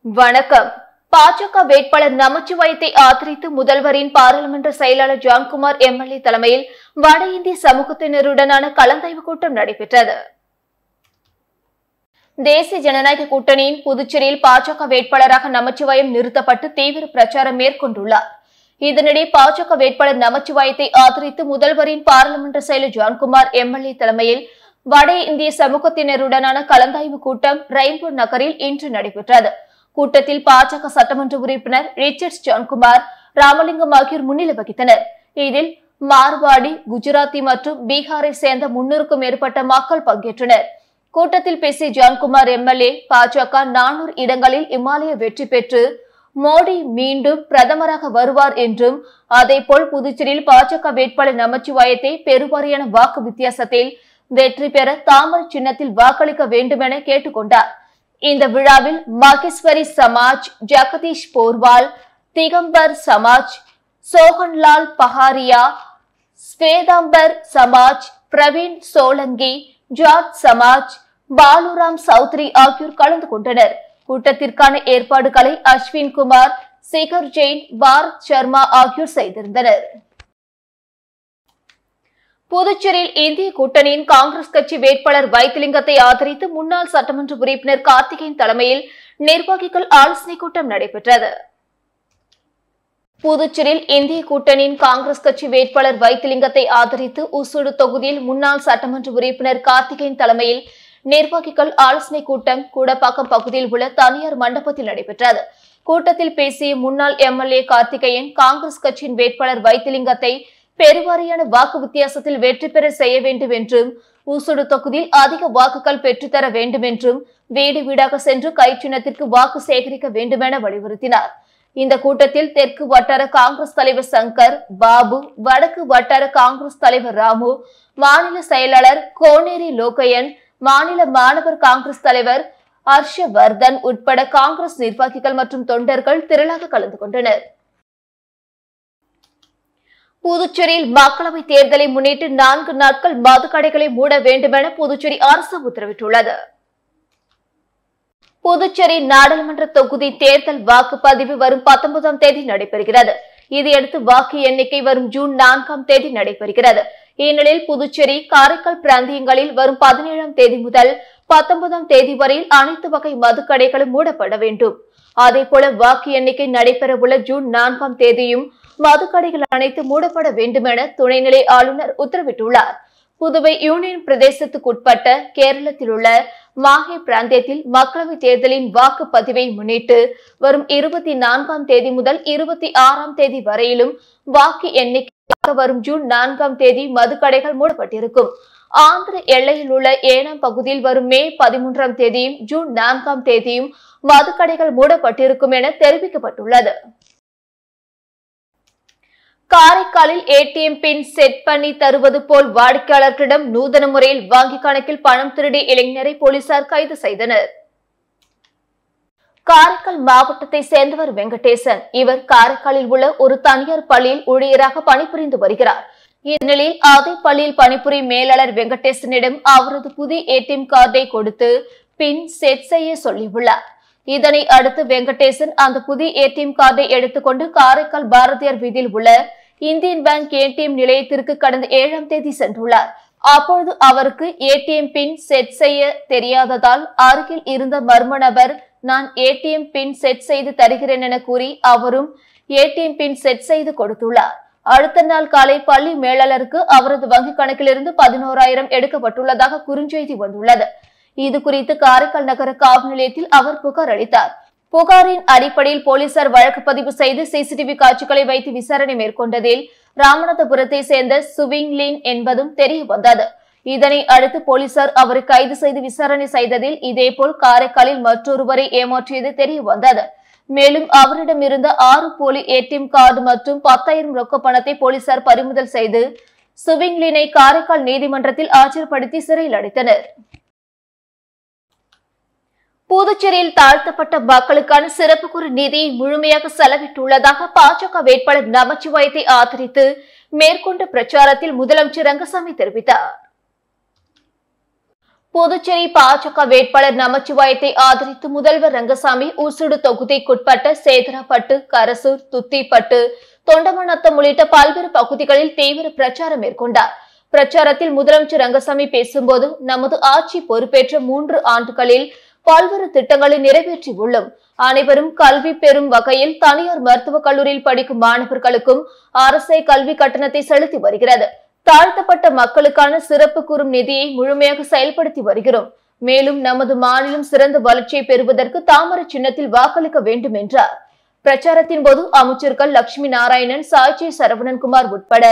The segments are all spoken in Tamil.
வணக்கம். பாஜக வேட்பாளர் நமச்சிவாயத்தை ஆதரித்து முதல்வரின் பாராளுமன்ற செயலாளர் ஜான்குமார் எம்எல்ஏ தலைமையில் வட இந்திய சமூகத்தினருடனான கலந்தாய்வு கூட்டம் நடைபெற்றது. தேசிய ஜனநாயக கூட்டணியின் புதுச்சேரியில் பாஜக வேட்பாளராக நமச்சிவாயம் நிறுத்தப்பட்டு தீவிர பிரச்சாரம் மேற்கொண்டுள்ளார். இதனிடையே பாஜக வேட்பாளர் நமச்சிவாயத்தை ஆதரித்து முதல்வரின் பாராளுமன்ற செயலர் ஜான்குமார் எம்எல்ஏ தலைமையில் வட இந்திய சமூகத்தினருடனான கலந்தாய்வு கூட்டம் ரெயின்போ நகரில் இன்று நடைபெற்றது. கூட்டத்தில் பாஜக சட்டமன்ற உறுப்பினர் ரிச்சர்ட்ஸ் ஜான்குமார், ராமலிங்கம் ஆகியோர் முன்னிலை வகித்தனர். இதில் மார்வாடி, குஜராத்தி மற்றும் பீகாரை சேர்ந்த 300க்கும் மேற்பட்ட மக்கள் பங்கேற்றனர். கூட்டத்தில் பேசிய ஜான்குமார் எம்எல்ஏ, பாஜக 400 இடங்களில் இமாலய வெற்றி பெற்று மோடி மீண்டும் பிரதமராக வருவார் என்றும், அதேபோல் புதுச்சேரியில் பாஜக வேட்பாளர் நமச்சிவாயத்தை பெருவாரியான வாக்கு வித்தியாசத்தில் வெற்றி பெற தாமரை சின்னத்தில் வாக்களிக்க வேண்டும் என கேட்டுக் கொண்டார். இந்த விழாவில் மகேஸ்வரி சமாஜ், ஜெகதீஷ் போர்வால், திகம்பர் சமாஜ், சோகன்லால் பஹாரியா, ஸ்வேதாம்பர் சமாஜ், பிரவீன் சோலங்கி, ஜாட் சமாஜ், பாலுராம் சௌத்ரி ஆகியோர் கலந்து கொண்டனர். கூட்டத்திற்கான ஏற்பாடுகளை அஸ்வின் குமார், சேகர் ஜெயின், பாரத் சர்மா ஆகியோர் செய்திருந்தனர். புதுச்சேரியில் இந்திய கூட்டணியின் காங்கிரஸ் கட்சி வேட்பாளர் வைத்திலிங்கத்தை ஆதரித்து முன்னாள் சட்டமன்ற உறுப்பினர் கார்த்திகேயன் தலைமையில் நிர்வாகிகள் ஆலோசனை கூட்டம் நடைபெற்றது. புதுச்சேரியில் இந்திய கூட்டணியின் காங்கிரஸ் கட்சி வேட்பாளர் வைத்திலிங்கத்தை ஆதரித்து உசூடு தொகுதியில் முன்னாள் சட்டமன்ற உறுப்பினர் கார்த்திகேயன் தலைமையில் நிர்வாகிகள் ஆலோசனை கூட்டம் கூடப்பாக்கம் பகுதியில் உள்ள தனியார் மண்டபத்தில் நடைபெற்றது. கூட்டத்தில் பேசிய முன்னாள் எம்எல்ஏ கார்த்திகேயன், காங்கிரஸ் கட்சியின் வேட்பாளர் வைத்திலிங்கத்தை பெருவாரியான வாக்கு வித்தியாசத்தில் வெற்றி பெற செய்ய வேண்டும் என்றும், ஊசுடு தொகுதியில் அதிக வாக்குகள் பெற்றுத்தர வேண்டும் என்றும், வீடு வீடாக சென்று கைச்சின்னத்திற்கு வாக்கு சேகரிக்க வேண்டும் என வலியுறுத்தினார். இந்த கூட்டத்தில் தெற்கு வட்டார காங்கிரஸ் தலைவர் சங்கர் பாபு, வடக்கு வட்டார காங்கிரஸ் தலைவர் ராமு, மாநில செயலாளர் கோனேரி லோகையன், மாநில மாணவர் காங்கிரஸ் தலைவர் ஹர்ஷவர்தன் உட்பட காங்கிரஸ் நிர்வாகிகள் மற்றும் தொண்டர்கள் திரளாக கலந்து கொண்டனர். புதுச்சேரியில் மக்களவை தேர்தலை முன்னிட்டு 4 நாட்கள் மதுக்கடைகளை மூட வேண்டும் என புதுச்சேரி அரசு உத்தரவிட்டுள்ளது. புதுச்சேரி நாடாளுமன்ற தொகுதி தேர்தல் வாக்குப்பதிவு வரும் 19ஆம் தேதி நடைபெறுகிறது. இதையடுத்து வாக்கு எண்ணிக்கை வரும் ஜூன் 4ஆம் தேதி நடைபெறுகிறது. இந்நிலையில் புதுச்சேரி, காரைக்கால் பிராந்தியங்களில் வரும் 17ஆம் தேதி முதல் 19ஆம் தேதி வரையில் அனைத்து வகை மதுக்கடைகளும் மூடப்பட வேண்டும். அதேபோல வாக்கு எண்ணிக்கை நடைபெற உள்ள ஜூன் 4ஆம் தேதியும் மதுக்கடைகள் அனைத்து மூடப்பட வேண்டும் என துணைநிலை ஆளுநர் உத்தரவிட்டுள்ளார். புதுவை யூனியன் பிரதேசத்துக்குட்பட்ட கேரளத்தில் உள்ள மாஹே பிராந்தியத்தில் மக்களவை தேர்தலின் வாக்குப்பதிவை முன்னிட்டு வரும் 24ஆம் தேதி முதல் 26ஆம் தேதி வரையிலும் வாக்கு எண்ணிக்கை வரும் ஜூன் 4ஆம் தேதி மதுக்கடைகள் மூடப்பட்டிருக்கும். ஆந்திர எல்லையில் உள்ள ஏனாம் பகுதியில் வரும் மே 13ஆம் தேதியும் ஜூன் 4ஆம் தேதியும் மதுக்கடைகள் மூடப்பட்டிருக்கும் என தெரிவிக்கப்பட்டுள்ளது. காரைக்காலில் ஏடிஎம் பின் செட் பண்ணி தருவது போல் வாடிக்கையாளர்களிடம் நூதன முறையில் வங்கி கணக்கில் பணம் திருடிய இளைஞரை போலீசார் கைது செய்தனர். காரைக்கால் மாவட்டத்தை சேர்ந்தவர் வெங்கடேசன். இவர் காரைக்காலில் உள்ள ஒரு தனியார் பள்ளியில் ஊழியராக பணிபுரிந்து வருகிறார். இந்நிலையில் அதே பள்ளியில் பணிபுரியும் மேலாளர் வெங்கடேசனிடம் அவரது புதிய ஏடிஎம் கார்டை கொடுத்து பின் செட் செய்ய சொல்லியுள்ளார். இதனை அடுத்து வெங்கடேசன் அந்த புதிய ஏடிஎம் கார்டை எடுத்துக்கொண்டு காரைக்கால் பாரதியார் வீதியில் உள்ள இந்தியன் பேங்க் ஏடிஎம் நிலையத்திற்கு கடந்த 7ஆம் தேதி சென்றுள்ளார். அப்பொழுது அவருக்கு ஏடிஎம் பின் செட் செய்ய தெரியாததால் அருகில் இருந்த மர்ம நபர், நான் ஏடிஎம் பின் செட் செய்து தருகிறேன் என கூறி அவரும் ஏடிஎம் பின் செட் செய்து கொடுத்துள்ளார். அடுத்த நாள் காலை பள்ளி மேலாளருக்கு அவரது வங்கி கணக்கிலிருந்து 11,000 எடுக்கப்பட்டுள்ளதாக குறுஞ்செய்தி வந்துள்ளது. இது குறித்து காரைக்கால் நகர காவல் நிலையத்தில் அவர் புகார் அளித்தார். புகாரின் அடிப்படையில் போலீசார் வழக்கு பதிவு செய்து சிசிடிவி காட்சிகளை வைத்து விசாரணை மேற்கொண்டதில் ராமநாதபுரத்தை சேர்ந்த சுவிங்லின் என்பதும் தெரிய வந்தது. இதனை அடுத்து போலீசார் அவரை கைது செய்து விசாரணை செய்ததில் இதேபோல் காரைக்காலில் மற்றொருவரை ஏமாற்றியது தெரிய வந்தது. மேலும் அவரிடம் இருந்த 6 போலி ஏடிஎம் கார்டு மற்றும் 10,000 ரொக்க பணத்தை போலீசார் பறிமுதல் செய்து சுவிங்லினை காரைக்கால் நீதிமன்றத்தில் ஆஜர்படுத்தி சிறையில் அடைத்தனர். புதுச்சேரியில் தாழ்த்தப்பட்ட மக்களுக்கான சிறப்பு குறு நிதியை முழுமையாக செலவிட்டுள்ளதாக பாஜக வேட்பாளர் நமச்சிவாயத்தை ஆதரித்து மேற்கொண்ட பிரச்சாரத்தில் முதலமைச்சர் ரங்கசாமி தெரிவித்தார். புதுச்சேரி பாஜக வேட்பாளர் நமச்சிவாயத்தை ஆதரித்து முதல்வர் ரங்கசாமி ஊசுடு தொகுதிக்குட்பட்ட சேதராப்பட்டு, கரசூர், துத்திப்பட்டு, தொண்டமநத்தம் உள்ளிட்ட பல்வேறு பகுதிகளில் தீவிர பிரச்சாரம் மேற்கொண்டார். பிரச்சாரத்தில் முதலமைச்சர் ரங்கசாமி பேசும்போது, நமது ஆட்சி பொறுப்பேற்ற 3 ஆண்டுகளில் பல்வேறு திட்டங்களை நிறைவேற்றியுள்ளோம். அனைவரும் கல்வி பெறும் வகையில் தனியார் மருத்துவக் கல்லூரியில் படிக்கும் மாணவர்களுக்கும் அரசே கல்வி கட்டணத்தை செலுத்தி வருகிறது. தாழ்த்தப்பட்ட மக்களுக்கான சிறப்பு கூறும் நிதியை முழுமையாக செயல்படுத்தி வருகிறோம். மேலும் நமது மாநிலம் சிறந்த வளர்ச்சியை பெறுவதற்கு தாமரை சின்னத்தில் வாக்களிக்க வேண்டும் என்றார். பிரச்சாரத்தின் போது அமைச்சர்கள் லட்சுமி நாராயணன், சாய்ச்சி சரவணன்குமார் உட்பட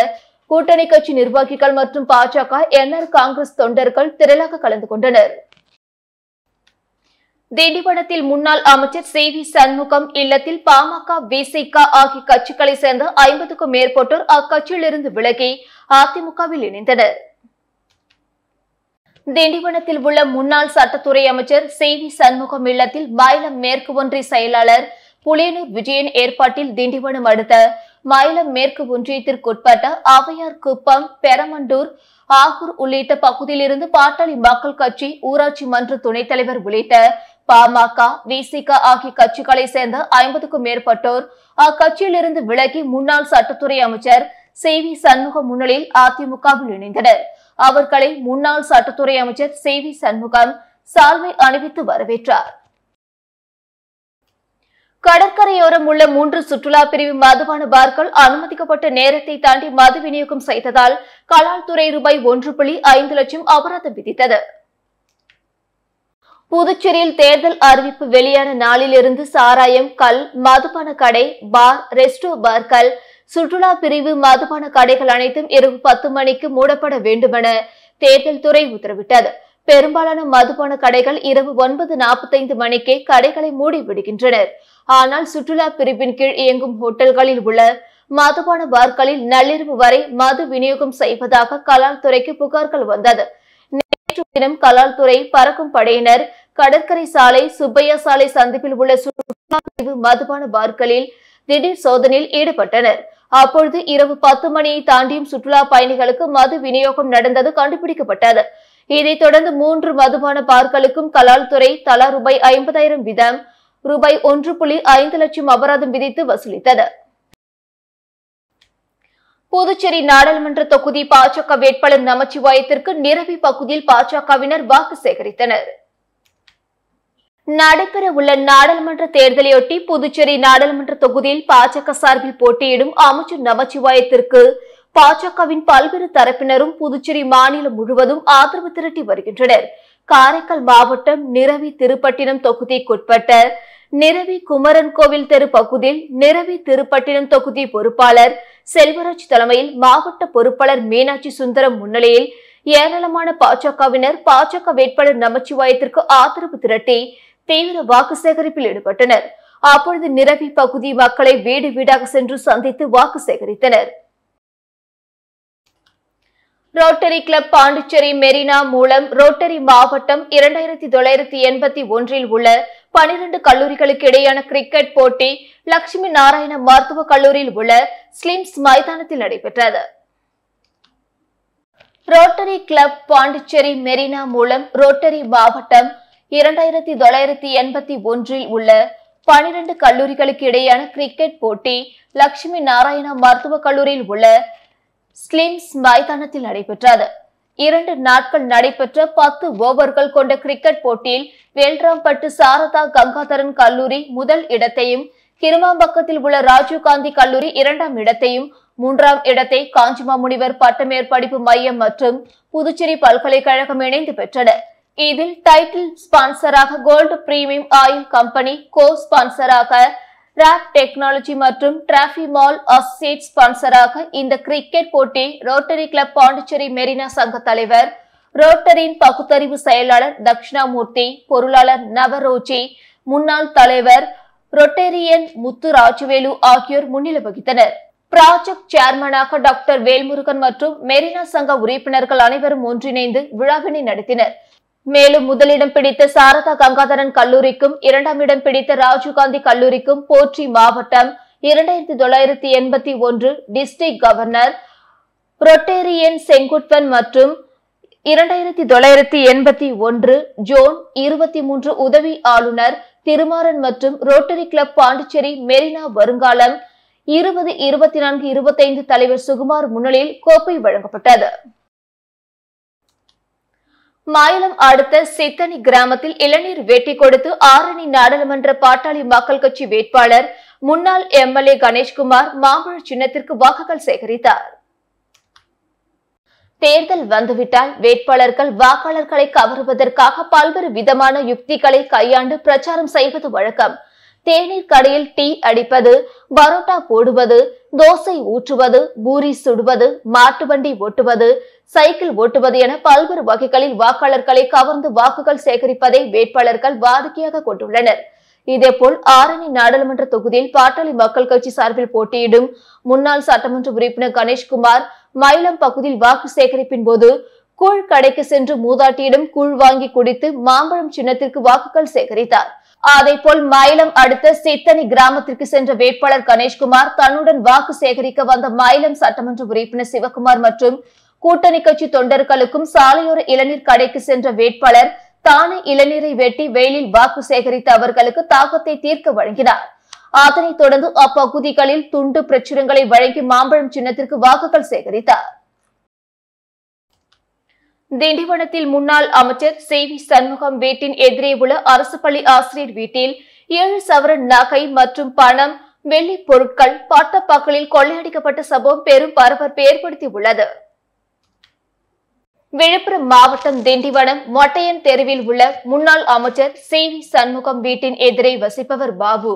கூட்டணி கட்சி நிர்வாகிகள் மற்றும் பாஜக, என்ஆர் காங்கிரஸ் தொண்டர்கள் திரளாக கலந்து கொண்டனர். திண்டிவனத்தில் முன்னாள் அமைச்சர் சி.வி. சண்முகம் இல்லத்தில் பாமக, விசிக ஆகிய கட்சிகளை சேர்ந்த 50க்கும் மேற்பட்டோர் அக்கட்சியிலிருந்து விலகி அதிமுகவில் இணைந்தனர். திண்டிவனத்தில் உள்ள முன்னாள் சட்டத்துறை அமைச்சர் சி.வி. சண்முகம் இல்லத்தில் மயிலம் மேற்கு ஒன்றிய செயலாளர் புலியனூர் விஜயன் ஏற்பாட்டில் திண்டிவனம் அடுத்த மயிலம் மேற்கு ஒன்றியத்திற்குட்பட்ட அவையார் குப்பம், பெரமண்டூர், ஆகூர் உள்ளிட்ட பகுதியிலிருந்து பாட்டாளி மக்கள் கட்சி, ஊராட்சி மன்ற துணைத் தலைவர் உள்ளிட்ட பாமக, விசிக ஆகிய கட்சிகளை சேர்ந்த 50க்கும் மேற்பட்டோர் அக்கட்சியிலிருந்து விலகி முன்னாள் சட்டத்துறை அமைச்சர் சி.வி. சண்முகம் முன்னிலையில் அதிமுகவில் இணைந்தனர். அவர்களை முன்னாள் சட்டத்துறை அமைச்சர் சி.வி. சண்முகம் சால்வை அணிவித்து வரவேற்றார். கடற்கரையோரம் உள்ள 3 சுற்றுலா பிரிவு மதுபான பார்கள் அனுமதிக்கப்பட்ட நேரத்தை தாண்டி மது விநியோகம் செய்ததால் கலால்துறை ரூபாய் 1.5 லட்சம் அபராதம் விதித்தது. புதுச்சேரியில் தேர்தல் அறிவிப்பு வெளியான நாளிலிருந்து சாராயம், கல், மதுபான கடை, பார், ரெஸ்டோ பார்கள், சுற்றுலா பிரிவு மதுபான கடைகள் அனைத்தும் இரவு 10 மணிக்கு மூடப்பட வேண்டுமென தேர்தல் துறை உத்தரவிட்டது. பெரும்பாலான மதுபான கடைகள் இரவு 9:45 மணிக்கே கடைகளை மூடிவிடுகின்றனர். ஆனால் சுற்றுலா பிரிவின் கீழ் இயங்கும் ஹோட்டல்களில் உள்ள மதுபான பார்களில் நள்ளிரவு வரை மது விநியோகம் செய்வதாக கலால் துறைக்கு புகார்கள் வந்தது. நேற்று தினம் கலால் துறை பறக்கும் படையினர் கடற்கரை சாலை, சுப்பையா சாலை சந்திப்பில் உள்ள சுற்றுலா பிரிவு மதுபான பார்களில் திடீர் சோதனையில் ஈடுபட்டனர். அப்பொழுது இரவு 10 மணியை தாண்டியும் சுற்றுலா பயணிகளுக்கு மது விநியோகம் நடந்தது கண்டுபிடிக்கப்பட்டது. இதைத் தொடர்ந்து 3 மதுபான பார்களுக்கும் கலால் துறை தலா ரூபாய் 50,000 வீதம் ரூபாய் 1.5 லட்சம் அபராதம் விதித்து வசூலித்தது. புதுச்சேரி நாடாளுமன்ற தொகுதி பாஜக வேட்பாளர் நமச்சிவாயத்திற்கு நிரவி பகுதியில் பாஜகவினர் வாக்கு சேகரித்தனர். நடைபெற உள்ள நாடாளுமன்ற தேர்தலையொட்டி புதுச்சேரி நாடாளுமன்ற தொகுதியில் பாஜக சார்பில் போட்டியிடும் அமைச்சர் நமச்சிவாயத்திற்கு பாஜகவின் பல்வேறு தரப்பினரும் புதுச்சேரி மாநிலம் முழுவதும் ஆதரவு திரட்டி வருகின்றனர். காரைக்கால் மாவட்டம் நிரவி திருப்பட்டினம் தொகுதிக்குட்பட்ட நிரவி குமரன் கோவில் தெரு பகுதியில் நிரவி திருப்பட்டினம் தொகுதி பொறுப்பாளர் செல்வராஜ் தலைமையில் மாவட்ட பொறுப்பாளர் மீனாட்சி சுந்தரம் முன்னிலையில் ஏராளமான பாஜகவினர் பாஜக வேட்பாளர் நமச்சிவாயத்திற்கு ஆதரவு திரட்டி தீவிர வாக்கு சேகரிப்பில் ஈடுபட்டனர். அப்பொழுது நிரவி பகுதி மக்களை வீடு வீடாக சென்று சந்தித்து வாக்கு சேகரித்தனர். ரோட்டரி கிளப் பாண்டிச்சேரி மெரினா மூலம் ரோட்டரி மாவட்டம் 2981 உள்ள 12 கல்லூரிகளுக்கு இடையான கிரிக்கெட் போட்டி லட்சுமி நாராயண மருத்துவக் கல்லூரியில் உள்ள ஸ்லிம்ஸ் மைதானத்தில் நடைபெற்றது. ரோட்டரி கிளப் பாண்டிச்சேரி மெரினா மூலம் ரோட்டரி மாவட்டம் 2981 உள்ள 12 கல்லூரிகளுக்கு இடையான கிரிக்கெட் போட்டி லட்சுமி நாராயண மருத்துவக் கல்லூரியில் உள்ள ஸ்லிம்ஸ் மைதானத்தில் நடைபெற்றது. 2 நாட்கள் நடைபெற்ற 10 ஓவர்கள் கொண்ட கிரிக்கெட் போட்டியில் வேல்ராம்பட்டு சாரதா கங்காதரன் கல்லூரி முதல் இடத்தையும், கிருமாம்பக்கத்தில் உள்ள ராஜீவ்காந்தி கல்லூரி 2ஆம் இடத்தையும், 3ஆம் இடத்தை காஞ்சிமாமுனிவர் பட்டமேற்படிப்பு மையம் மற்றும் புதுச்சேரி பல்கலைக்கழகம் இணைந்து பெற்றன. இதில் டைட்டில் ஸ்பான்சராக கோல்டு பிரீமியம் ஆயில் கம்பெனி, கோ ஸ்பான்சராக ராப் டெக்னாலஜி மற்றும் டிராஃபி மால் அசோசியேட் ஸ்பான்சராக இந்த கிரிக்கெட் போட்டி ரோட்டரி கிளப் பாண்டிச்சேரி மெரினா சங்க தலைவர், ரோட்டரியின் பகுத்தறிவு செயலாளர் தட்சிணாமூர்த்தி, பொருளாளர் நவரோஜி, முன்னாள் தலைவர் ரொட்டேரியன் முத்து ராஜவேலு ஆகியோர் முன்னிலை வகித்தனர். ப்ராஜெக்ட் சேர்மனாக டாக்டர் வேல்முருகன் மற்றும் மெரினா சங்க உறுப்பினர்கள் அனைவரும் ஒன்றிணைந்து விழாவினை நடத்தினர். மேலும் முதலிடம் பிடித்த சாரதா கங்காதரன் கல்லூரிக்கும் 2ஆம் இடம் பிடித்த ராஜீவ்காந்தி கல்லூரிக்கும் போற்றி மாவட்டம் 2981 டிஸ்ட்ரிக்ட் கவர்னர் ரொட்டேரியன் செங்குட்வன் மற்றும் 2981 ஜூன் 23 உதவி ஆளுநர் திருமாறன் மற்றும் ரோட்டரி கிளப் பாண்டிச்சேரி மெரினா வருங்காலம் 2024-25 தலைவர் சுகுமார் முன்னிலையில் கோப்பை வழங்கப்பட்டது. மாயலம் அடுத்த சித்தனி கிராமத்தில் இளநீர் வெட்டி கொடுத்து ஆரணி நாடாளுமன்ற பாட்டாளி மக்கள் கட்சி வேட்பாளர் முன்னாள் எம்எல்ஏ கணேஷ்குமார் மாம்பழ சின்னத்திற்கு வாக்குகள் சேகரித்தார். தேர்தல் வந்துவிட்டால் வேட்பாளர்கள் வாக்காளர்களை கவருவதற்காக பல்வேறு விதமான யுக்திகளை கையாண்டு பிரச்சாரம் செய்வது வழக்கம். தேநீர் கடையில் டீ அடிப்பது, பரோட்டா போடுவது, தோசை ஊற்றுவது, பூரி சுடுவது, மாட்டு வண்டி ஓட்டுவது, சைக்கிள் ஓட்டுவது என பல்வேறு வகைகளில் வாக்காளர்களை கவர்ந்து வாக்குகள் சேகரிப்பதை வேட்பாளர்கள் வாடிக்கையாக கொண்டுள்ளனர். இதேபோல் ஆரணி நாடாளுமன்ற தொகுதியில் பாட்டாளி மக்கள் கட்சி சார்பில் போட்டியிடும் முன்னாள் சட்டமன்ற உறுப்பினர் கணேஷ்குமார் மயிலம் பகுதியில் வாக்கு சேகரிப்பின் போது கூழ் கடைக்கு சென்று மூதாட்டியிடம் கூழ் வாங்கி குடித்து மாம்பழம் சின்னத்திற்கு வாக்குகள் சேகரித்தார். அதேபோல் மயிலம் அடுத்த சித்தனி கிராமத்திற்கு சென்ற வேட்பாளர் கணேஷ்குமார் தன்னுடன் வாக்கு சேகரிக்க வந்த மயிலம் சட்டமன்ற உறுப்பினர் சிவகுமார் மற்றும் கூட்டணி கட்சி தொண்டர்களுக்கும் சாலையோர இளநீர் கடைக்கு சென்ற வேட்பாளர் தானே இளநீரை வெட்டி வெயிலில் வாக்கு சேகரித்த அவர்களுக்கு தாக்கத்தை தீர்க்க வழங்கினார். அதனைத் தொடர்ந்து அப்பகுதிகளில் துண்டு பிரச்சுரங்களை வழங்கி மாம்பழம் சின்னத்திற்கு வாக்குகள் சேகரித்தார். திண்டிவனத்தில் முன்னாள் அமைச்சர் சி.வி. சண்முகம் வீட்டின் எதிரே உள்ள அரசு பள்ளி ஆசிரியர் வீட்டில் 7 சவரன் நகை மற்றும் பணம், வெள்ளி பொருட்கள் பட்டப்பகலில் கொள்ளையடிக்கப்பட்ட சம்பவம் பெரும் பரபரப்பை ஏற்படுத்தியுள்ளது. விழுப்புரம் மாவட்டம் திண்டிவனம் மொட்டையன் தெருவில் உள்ள முன்னாள் அமைச்சர் சி.வி. சண்முகம் வீட்டின் எதிரே வசிப்பவர் பாபு.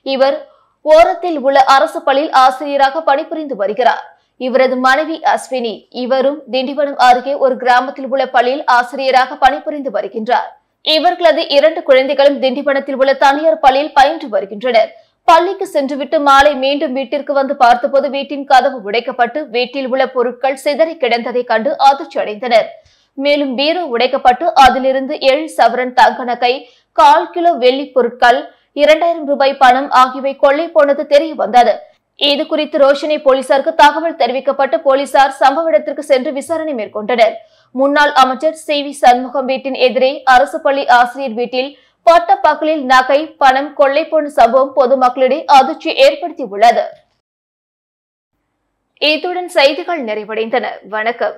இவர் ஓரத்தில் உள்ள அரசு பள்ளியில் ஆசிரியராக பணிபுரிந்து வருகிறார். இவரது மனைவி அஸ்வினி, இவரும் திண்டிவனம் அருகே ஒரு கிராமத்தில் உள்ள பள்ளியில் ஆசிரியராக பணிபுரிந்து வருகின்றார். இவர்களது 2 குழந்தைகளும் திண்டிவனத்தில் உள்ள தனியார் பள்ளியில் பயின்று வருகின்றனர். பள்ளிக்கு சென்றுவிட்டு மாலை மீண்டும் வீட்டிற்கு வந்து பார்த்தபோது வீட்டின் கதவு உடைக்கப்பட்டு வீட்டில் உள்ள பொருட்கள் சிதறி கிடந்ததை கண்டு அதிர்ச்சி அடைந்தனர். மேலும் பீரோ உடைக்கப்பட்டு அதிலிருந்து 7 சவரன் தங்க நகை, 1/4 கிலோ வெள்ளி பொருட்கள், 2000 ரூபாய் பணம் ஆகியவை கொள்ளை போனது தெரிய வந்தது. இது குறித்து ரோஷினி போலீசாருக்கு தகவல் தெரிவிக்கப்பட்டு போலீசார் சம்பவ இடத்திற்கு சென்று விசாரணை மேற்கொண்டனர். முன்னாள் அமைச்சர் சி.வி. சண்முகம் வீட்டின் எதிரே அரசு பள்ளி ஆசிரியர் வீட்டில் பட்டப்பகலில் நகை, பணம் கொள்ளை போன சம்பவம் பொதுமக்களிடையே அதிர்ச்சி ஏற்படுத்தியுள்ளது. இத்துடன் செய்திகள் நிறைவடைந்தன. வணக்கம்.